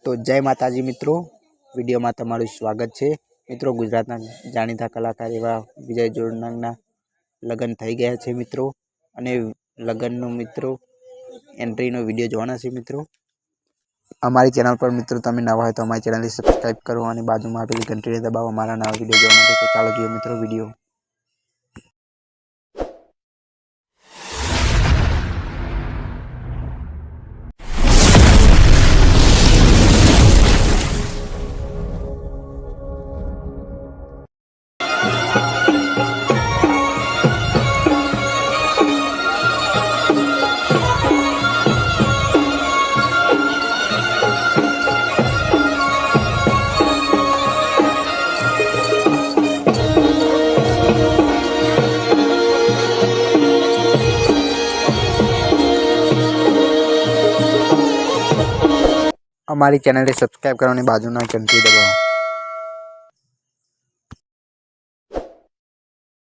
તો જય માતાજી મિત્રો, વિડીયોમાં તમારું સ્વાગત છે। મિત્રો, ગુજરાતના જાણીતા કલાકાર એવા વિજય જોરનારના લગ્ન થઈ ગયા છે મિત્રો, અને લગ્નનો મિત્રો એન્ટ્રીનો વિડીયો જોવાના છે મિત્રો। અમારી ચેનલ પર મિત્રો તમે નવા હોય તો અમારી ચેનલને સબસ્ક્રાઈબ કરો અને બાજુમાં આપેલી ઘંટીને દબાવો અમારા નવા વિડીયો જોવા માટે। તો ચાલો જોઈએ મિત્રો વિડીયો। અમારી ચેનલને સબસ્ક્રાઈબ કરો અને બાજુના ઘંટી દબાવો।